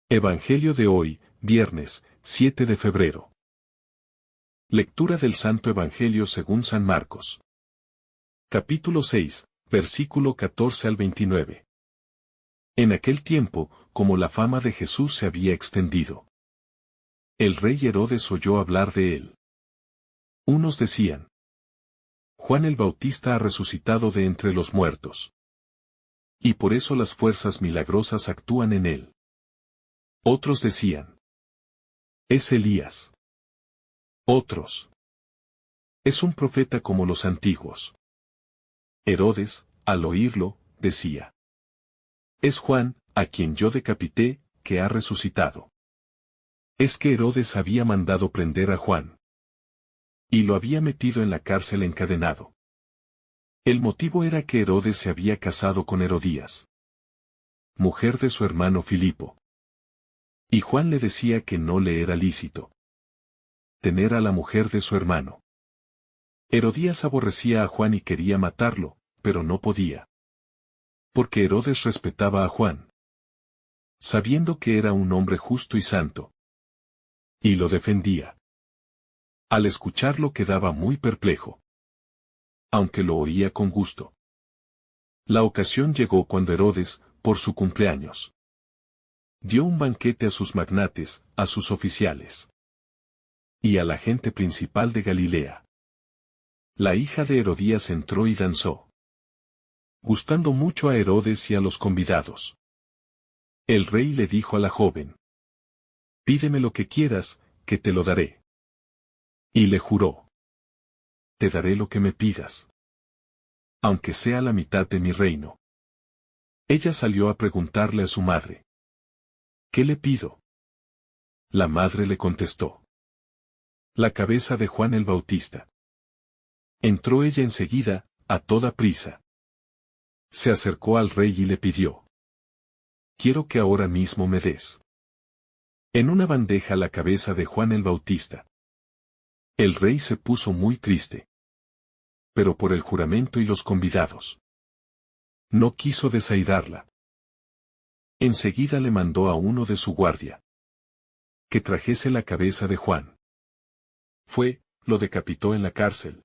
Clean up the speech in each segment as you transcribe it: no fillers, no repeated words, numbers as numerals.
Evangelio de hoy, viernes, 7 de febrero. Lectura del Santo Evangelio según San Marcos. Capítulo 6, versículo 14 al 29. En aquel tiempo, como la fama de Jesús se había extendido, el rey Herodes oyó hablar de él. Unos decían: Juan el Bautista ha resucitado de entre los muertos, y por eso las fuerzas milagrosas actúan en él. Otros decían: es Elías. Otros: es un profeta como los antiguos. Herodes, al oírlo, decía: es Juan, a quien yo decapité, que ha resucitado. Es que Herodes había mandado prender a Juan, y lo había metido en la cárcel encadenado. El motivo era que Herodes se había casado con Herodías, mujer de su hermano Filipo. Y Juan le decía que no le era lícito tener a la mujer de su hermano. Herodías aborrecía a Juan y quería matarlo, pero no podía, porque Herodes respetaba a Juan, sabiendo que era un hombre justo y santo, y lo defendía. Al escucharlo quedaba muy perplejo, aunque lo oía con gusto. La ocasión llegó cuando Herodes, por su cumpleaños, dio un banquete a sus magnates, a sus oficiales y a la gente principal de Galilea. La hija de Herodías entró y danzó, gustando mucho a Herodes y a los convidados. El rey le dijo a la joven: pídeme lo que quieras, que te lo daré. Y le juró: te daré lo que me pidas, aunque sea la mitad de mi reino. Ella salió a preguntarle a su madre: ¿qué le pido? La madre le contestó: la cabeza de Juan el Bautista. Entró ella enseguida, a toda prisa. Se acercó al rey y le pidió: quiero que ahora mismo me des en una bandeja la cabeza de Juan el Bautista. El rey se puso muy triste, pero por el juramento y los convidados, no quiso desairarla. Enseguida le mandó a uno de su guardia que trajese la cabeza de Juan. Fue, lo decapitó en la cárcel.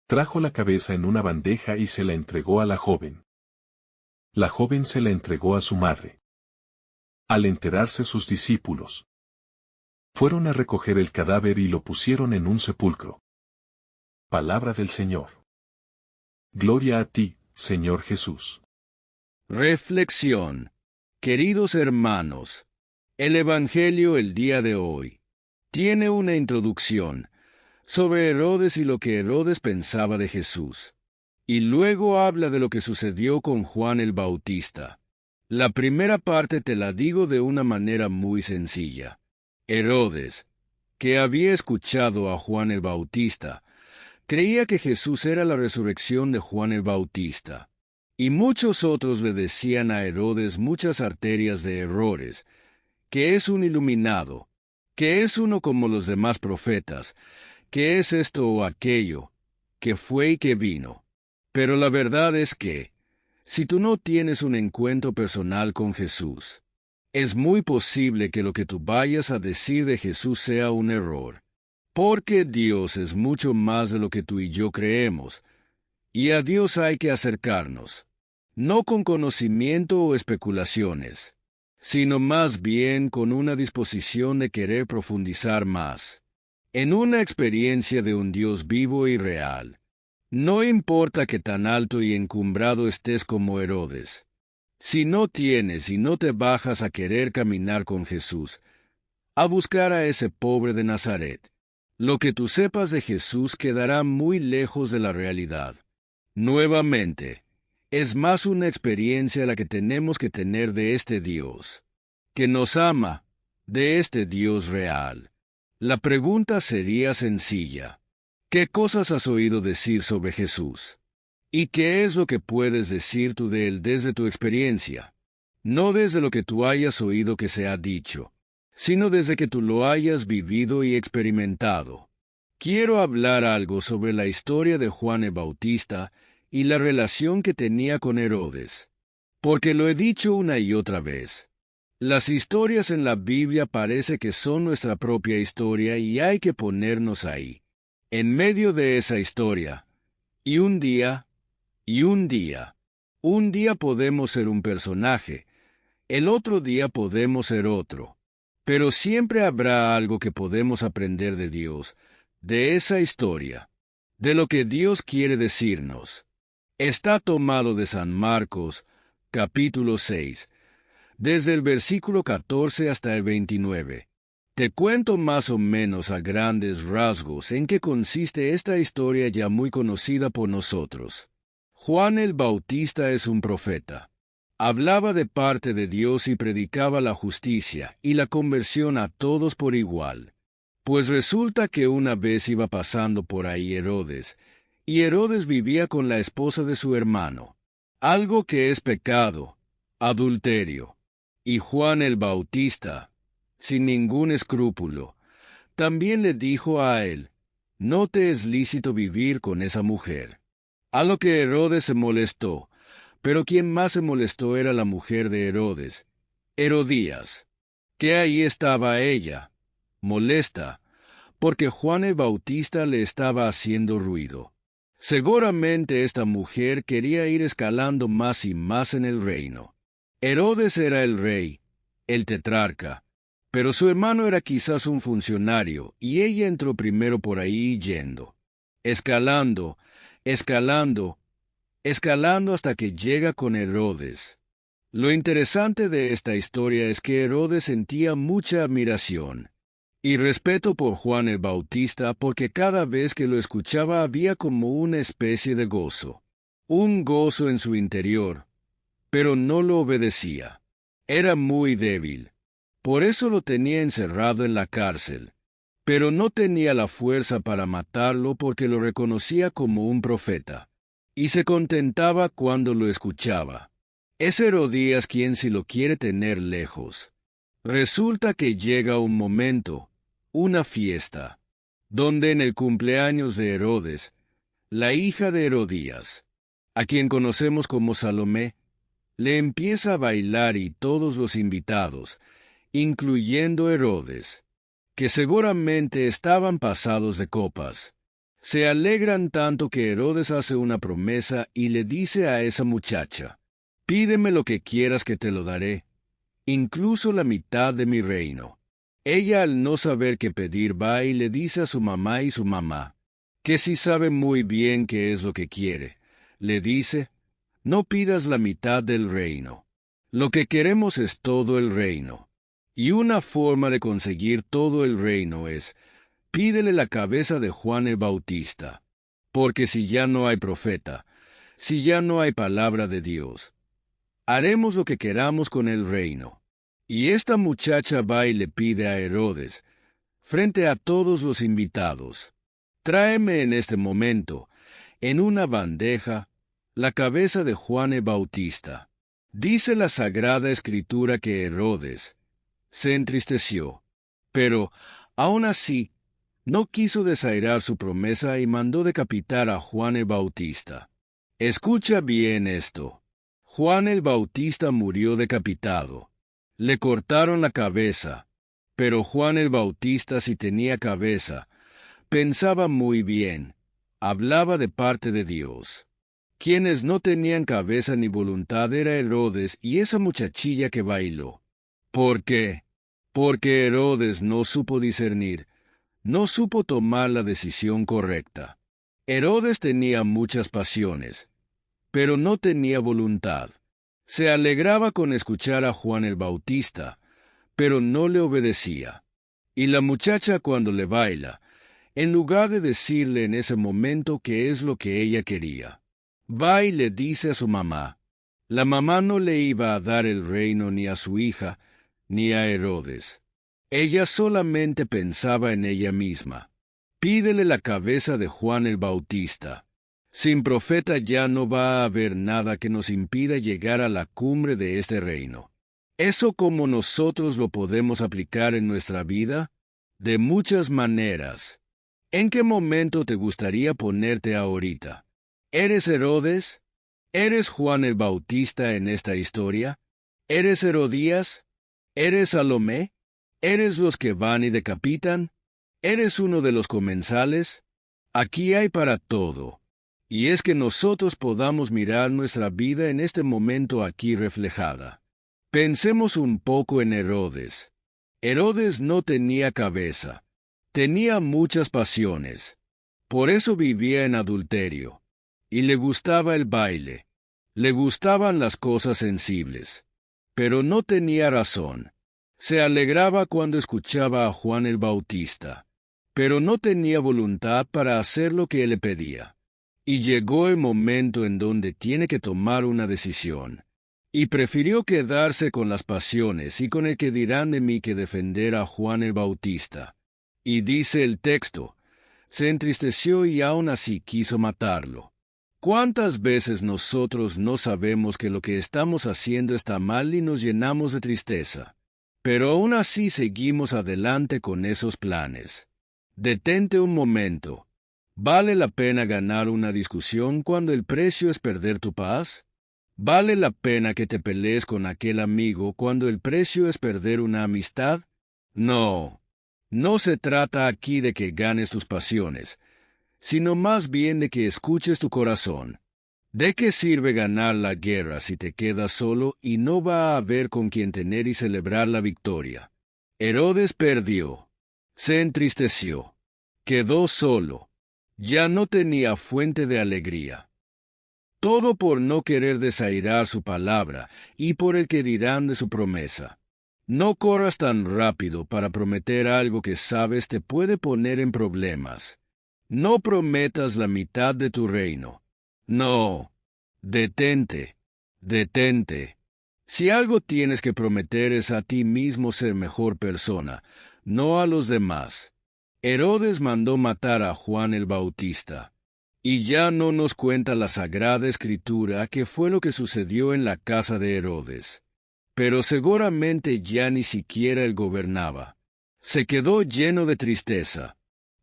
Trajo la cabeza en una bandeja y se la entregó a la joven. La joven se la entregó a su madre. Al enterarse sus discípulos, fueron a recoger el cadáver y lo pusieron en un sepulcro. Palabra del Señor. Gloria a ti, Señor Jesús. Reflexión. Queridos hermanos, el Evangelio el día de hoy tiene una introducción sobre Herodes y lo que Herodes pensaba de Jesús, y luego habla de lo que sucedió con Juan el Bautista. La primera parte te la digo de una manera muy sencilla. Herodes, que había escuchado a Juan el Bautista, creía que Jesús era la resurrección de Juan el Bautista. Y muchos otros le decían a Herodes muchas arterias de errores, que es un iluminado, que es uno como los demás profetas, que es esto o aquello, que fue y que vino. Pero la verdad es que, si tú no tienes un encuentro personal con Jesús, es muy posible que lo que tú vayas a decir de Jesús sea un error, porque Dios es mucho más de lo que tú y yo creemos, y a Dios hay que acercarnos, no con conocimiento o especulaciones, sino más bien con una disposición de querer profundizar más en una experiencia de un Dios vivo y real. No importa que tan alto y encumbrado estés como Herodes. Si no tienes y no te bajas a querer caminar con Jesús, a buscar a ese pobre de Nazaret, lo que tú sepas de Jesús quedará muy lejos de la realidad. Nuevamente, es más una experiencia la que tenemos que tener de este Dios, que nos ama, de este Dios real. La pregunta sería sencilla: ¿qué cosas has oído decir sobre Jesús? ¿Y qué es lo que puedes decir tú de Él desde tu experiencia? No desde lo que tú hayas oído que se ha dicho, sino desde que tú lo hayas vivido y experimentado. Quiero hablar algo sobre la historia de Juan el Bautista y la relación que tenía con Herodes, porque lo he dicho una y otra vez. Las historias en la Biblia parece que son nuestra propia historia y hay que ponernos ahí, en medio de esa historia. Y un día podemos ser un personaje, el otro día podemos ser otro. Pero siempre habrá algo que podemos aprender de Dios, de esa historia, de lo que Dios quiere decirnos. Está tomado de San Marcos, capítulo 6, desde el versículo 14 hasta el 29. Te cuento más o menos a grandes rasgos en qué consiste esta historia ya muy conocida por nosotros. Juan el Bautista es un profeta. Hablaba de parte de Dios y predicaba la justicia y la conversión a todos por igual. Pues resulta que una vez iba pasando por ahí Herodes, y Herodes vivía con la esposa de su hermano, algo que es pecado, adulterio. Y Juan el Bautista, sin ningún escrúpulo, también le dijo a él, no te es lícito vivir con esa mujer. A lo que Herodes se molestó, pero quien más se molestó era la mujer de Herodes, Herodías, que ahí estaba ella, molesta, porque Juan el Bautista le estaba haciendo ruido. Seguramente esta mujer quería ir escalando más y más en el reino. Herodes era el rey, el tetrarca, pero su hermano era quizás un funcionario, y ella entró primero por ahí yendo, escalando hasta que llega con Herodes. Lo interesante de esta historia es que Herodes sentía mucha admiración y respeto por Juan el Bautista porque cada vez que lo escuchaba había como una especie de gozo, un gozo en su interior, pero no lo obedecía. Era muy débil. Por eso lo tenía encerrado en la cárcel, pero no tenía la fuerza para matarlo porque lo reconocía como un profeta, y se contentaba cuando lo escuchaba. Es Herodías quien si lo quiere tener lejos. Resulta que llega un momento, una fiesta, donde en el cumpleaños de Herodes, la hija de Herodías, a quien conocemos como Salomé, le empieza a bailar y todos los invitados, incluyendo Herodes, que seguramente estaban pasados de copas, se alegran tanto que Herodes hace una promesa y le dice a esa muchacha, pídeme lo que quieras que te lo daré, incluso la mitad de mi reino. Ella al no saber qué pedir va y le dice a su mamá y su mamá, que sí sabe muy bien qué es lo que quiere, le dice, no pidas la mitad del reino. Lo que queremos es todo el reino. Y una forma de conseguir todo el reino es, pídele la cabeza de Juan el Bautista. Porque si ya no hay profeta, si ya no hay palabra de Dios, haremos lo que queramos con el reino. Y esta muchacha va y le pide a Herodes, frente a todos los invitados, tráeme en este momento, en una bandeja, la cabeza de Juan el Bautista. Dice la Sagrada Escritura que Herodes se entristeció, pero, aun así, no quiso desairar su promesa y mandó decapitar a Juan el Bautista. Escucha bien esto. Juan el Bautista murió decapitado. Le cortaron la cabeza, pero Juan el Bautista si tenía cabeza, pensaba muy bien, hablaba de parte de Dios. Quienes no tenían cabeza ni voluntad era Herodes y esa muchachilla que bailó. ¿Por qué? Porque Herodes no supo discernir, no supo tomar la decisión correcta. Herodes tenía muchas pasiones, pero no tenía voluntad. Se alegraba con escuchar a Juan el Bautista, pero no le obedecía. Y la muchacha cuando le baila, en lugar de decirle en ese momento qué es lo que ella quería, va y le dice a su mamá. La mamá no le iba a dar el reino ni a su hija, ni a Herodes. Ella solamente pensaba en ella misma. Pídele la cabeza de Juan el Bautista. Sin profeta ya no va a haber nada que nos impida llegar a la cumbre de este reino. ¿Eso cómo nosotros lo podemos aplicar en nuestra vida? De muchas maneras. ¿En qué momento te gustaría ponerte ahorita? ¿Eres Herodes? ¿Eres Juan el Bautista en esta historia? ¿Eres Herodías? ¿Eres Salomé? ¿Eres los que van y decapitan? ¿Eres uno de los comensales? Aquí hay para todo. Y es que nosotros podamos mirar nuestra vida en este momento aquí reflejada. Pensemos un poco en Herodes. Herodes no tenía cabeza. Tenía muchas pasiones. Por eso vivía en adulterio. Y le gustaba el baile. Le gustaban las cosas sensibles. Pero no tenía razón. Se alegraba cuando escuchaba a Juan el Bautista. Pero no tenía voluntad para hacer lo que él le pedía. Y llegó el momento en donde tiene que tomar una decisión. Y prefirió quedarse con las pasiones y con el que dirán de mí que defender a Juan el Bautista. Y dice el texto, se entristeció y aún así quiso matarlo. ¿Cuántas veces nosotros no sabemos que lo que estamos haciendo está mal y nos llenamos de tristeza? Pero aún así seguimos adelante con esos planes. Detente un momento. ¿Vale la pena ganar una discusión cuando el precio es perder tu paz? ¿Vale la pena que te pelees con aquel amigo cuando el precio es perder una amistad? No. No se trata aquí de que ganes tus pasiones, sino más bien de que escuches tu corazón. ¿De qué sirve ganar la guerra si te quedas solo y no va a haber con quien tener y celebrar la victoria? Herodes perdió. Se entristeció. Quedó solo. Ya no tenía fuente de alegría. Todo por no querer desairar su palabra y por el que dirán de su promesa. No corras tan rápido para prometer algo que sabes te puede poner en problemas. No prometas la mitad de tu reino. No. Detente. Detente. Si algo tienes que prometer es a ti mismo ser mejor persona, no a los demás. Herodes mandó matar a Juan el Bautista. Y ya no nos cuenta la Sagrada Escritura qué fue lo que sucedió en la casa de Herodes. Pero seguramente ya ni siquiera él gobernaba. Se quedó lleno de tristeza.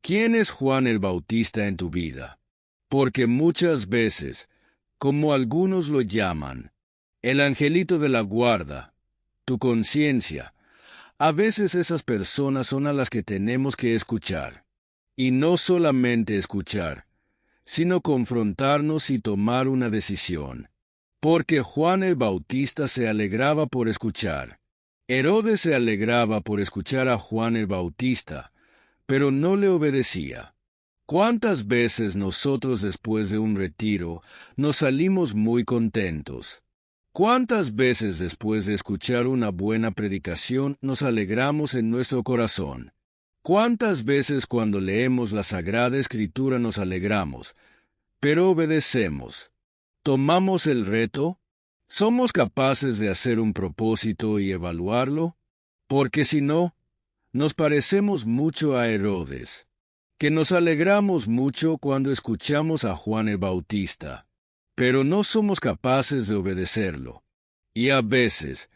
¿Quién es Juan el Bautista en tu vida? Porque muchas veces, como algunos lo llaman, el angelito de la guarda, tu conciencia, a veces esas personas son a las que tenemos que escuchar. Y no solamente escuchar, sino confrontarnos y tomar una decisión. Porque Juan el Bautista se alegraba por escuchar. Herodes se alegraba por escuchar a Juan el Bautista, pero no le obedecía. ¿Cuántas veces nosotros después de un retiro nos salimos muy contentos? ¿Cuántas veces después de escuchar una buena predicación nos alegramos en nuestro corazón? ¿Cuántas veces cuando leemos la Sagrada Escritura nos alegramos, pero obedecemos? ¿Tomamos el reto? ¿Somos capaces de hacer un propósito y evaluarlo? Porque si no, nos parecemos mucho a Herodes, que nos alegramos mucho cuando escuchamos a Juan el Bautista, pero no somos capaces de obedecerlo. Y a veces,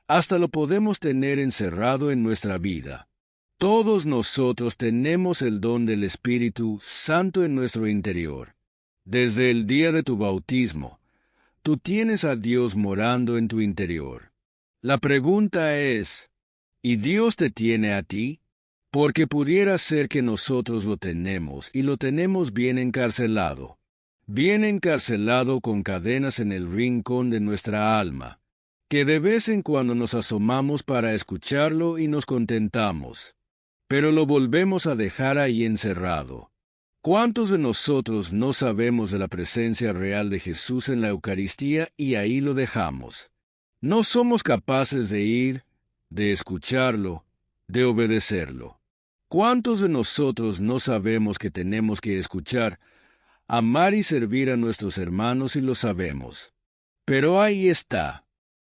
hasta lo podemos tener encerrado en nuestra vida. Todos nosotros tenemos el don del Espíritu Santo en nuestro interior. Desde el día de tu bautismo, tú tienes a Dios morando en tu interior. La pregunta es, ¿y Dios te tiene a ti? Porque pudiera ser que nosotros lo tenemos, y lo tenemos bien encarcelado con cadenas en el rincón de nuestra alma, que de vez en cuando nos asomamos para escucharlo y nos contentamos, pero lo volvemos a dejar ahí encerrado. ¿Cuántos de nosotros no sabemos de la presencia real de Jesús en la Eucaristía y ahí lo dejamos? No somos capaces de ir, de escucharlo, de obedecerlo. ¿Cuántos de nosotros no sabemos que tenemos que escuchar, amar y servir a nuestros hermanos y lo sabemos? Pero ahí está.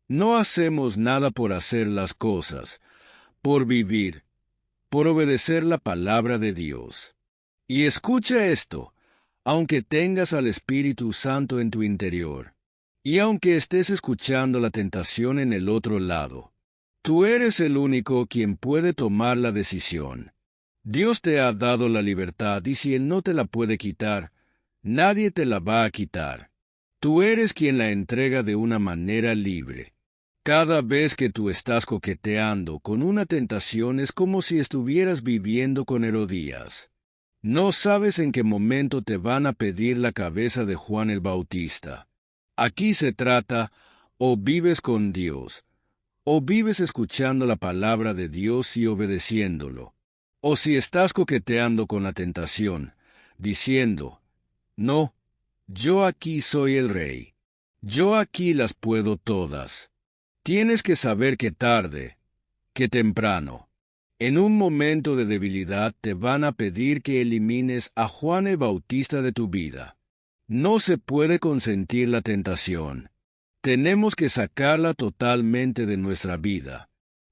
No hacemos nada por hacer las cosas, por vivir, por obedecer la palabra de Dios. Y escucha esto, aunque tengas al Espíritu Santo en tu interior, y aunque estés escuchando la tentación en el otro lado, tú eres el único quien puede tomar la decisión. Dios te ha dado la libertad y si Él no te la puede quitar, nadie te la va a quitar. Tú eres quien la entrega de una manera libre. Cada vez que tú estás coqueteando con una tentación es como si estuvieras viviendo con Herodías. No sabes en qué momento te van a pedir la cabeza de Juan el Bautista. Aquí se trata, o vives con Dios, o vives escuchando la palabra de Dios y obedeciéndolo. O si estás coqueteando con la tentación, diciendo, no, yo aquí soy el rey. Yo aquí las puedo todas. Tienes que saber que tarde, que temprano, en un momento de debilidad te van a pedir que elimines a Juan el Bautista de tu vida. No se puede consentir la tentación. Tenemos que sacarla totalmente de nuestra vida.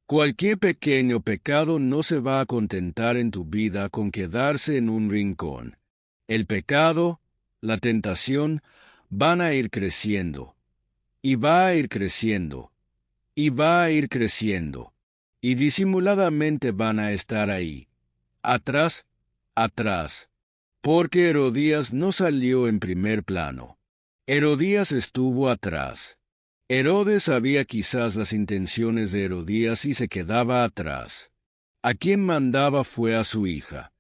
Cualquier pequeño pecado no se va a contentar en tu vida con quedarse en un rincón. El pecado, la tentación, van a ir creciendo, y va a ir creciendo, y va a ir creciendo, y disimuladamente van a estar ahí, atrás, atrás, porque Herodías no salió en primer plano. Herodías estuvo atrás. Herodes sabía quizás las intenciones de Herodías y se quedaba atrás. A quien mandaba fue a su hija.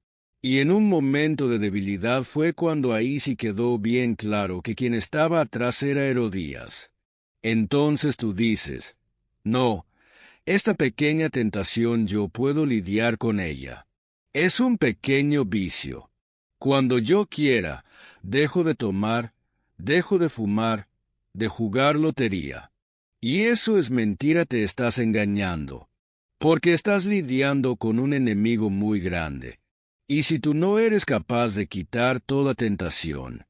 Y en un momento de debilidad fue cuando ahí sí quedó bien claro que quien estaba atrás era Herodías. Entonces tú dices, no, esta pequeña tentación yo puedo lidiar con ella. Es un pequeño vicio. Cuando yo quiera, dejo de tomar, dejo de fumar, de jugar lotería. Y eso es mentira, te estás engañando, porque estás lidiando con un enemigo muy grande. Y si tú no eres capaz de quitar toda tentación,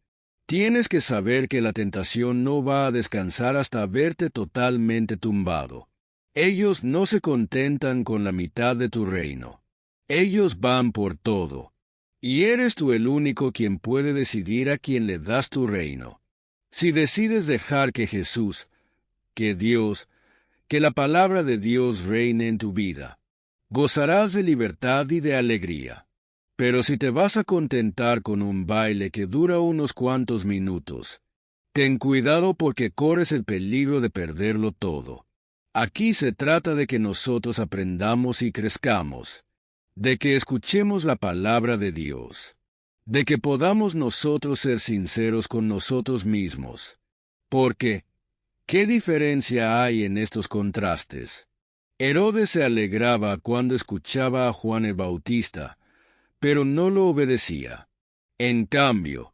tienes que saber que la tentación no va a descansar hasta verte totalmente tumbado. Ellos no se contentan con la mitad de tu reino. Ellos van por todo. Y eres tú el único quien puede decidir a quién le das tu reino. Si decides dejar que Jesús, que Dios, que la palabra de Dios reine en tu vida, gozarás de libertad y de alegría. Pero si te vas a contentar con un baile que dura unos cuantos minutos, ten cuidado porque corres el peligro de perderlo todo. Aquí se trata de que nosotros aprendamos y crezcamos, de que escuchemos la palabra de Dios, de que podamos nosotros ser sinceros con nosotros mismos. Porque, ¿qué diferencia hay en estos contrastes? Herodes se alegraba cuando escuchaba a Juan el Bautista, pero no lo obedecía. En cambio,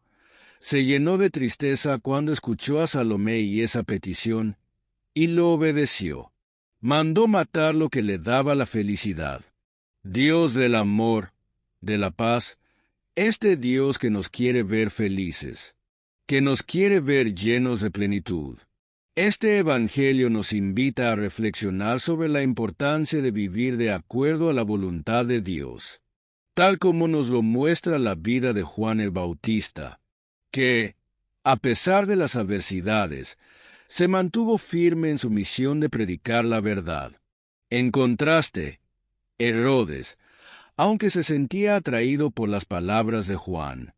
se llenó de tristeza cuando escuchó a Salomé y esa petición, y lo obedeció. Mandó matar lo que le daba la felicidad. Dios del amor, de la paz, este Dios que nos quiere ver felices, que nos quiere ver llenos de plenitud. Este Evangelio nos invita a reflexionar sobre la importancia de vivir de acuerdo a la voluntad de Dios, tal como nos lo muestra la vida de Juan el Bautista, que, a pesar de las adversidades, se mantuvo firme en su misión de predicar la verdad. En contraste, Herodes, aunque se sentía atraído por las palabras de Juan,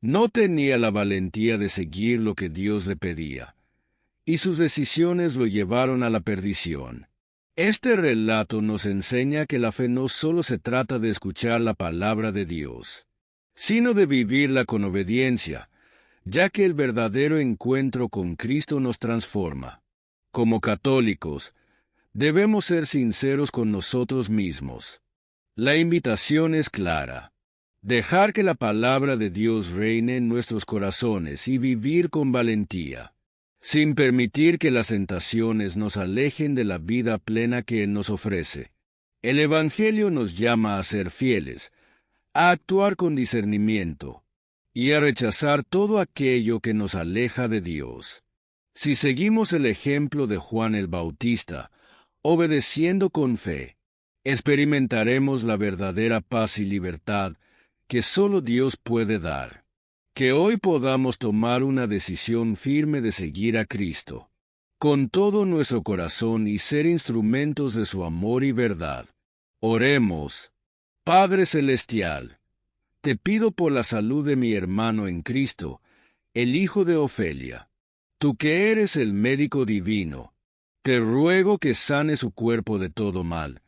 no tenía la valentía de seguir lo que Dios le pedía, y sus decisiones lo llevaron a la perdición. Este relato nos enseña que la fe no solo se trata de escuchar la palabra de Dios, sino de vivirla con obediencia, ya que el verdadero encuentro con Cristo nos transforma. Como católicos, debemos ser sinceros con nosotros mismos. La invitación es clara: dejar que la palabra de Dios reine en nuestros corazones y vivir con valentía, sin permitir que las tentaciones nos alejen de la vida plena que Él nos ofrece. El Evangelio nos llama a ser fieles, a actuar con discernimiento y a rechazar todo aquello que nos aleja de Dios. Si seguimos el ejemplo de Juan el Bautista, obedeciendo con fe, experimentaremos la verdadera paz y libertad que solo Dios puede dar. Que hoy podamos tomar una decisión firme de seguir a Cristo, con todo nuestro corazón y ser instrumentos de su amor y verdad. Oremos. Padre Celestial, te pido por la salud de mi hermano en Cristo, el hijo de Ofelia. Tú que eres el médico divino, Te ruego que sane su cuerpo de todo mal,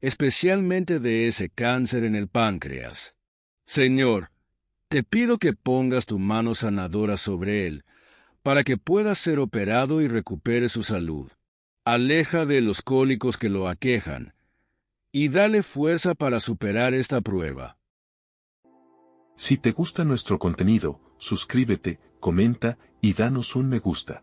especialmente de ese cáncer en el páncreas. Señor, te pido que pongas tu mano sanadora sobre él, para que pueda ser operado y recupere su salud. Aleja de los cólicos que lo aquejan, y dale fuerza para superar esta prueba. Si te gusta nuestro contenido, suscríbete, comenta y danos un me gusta.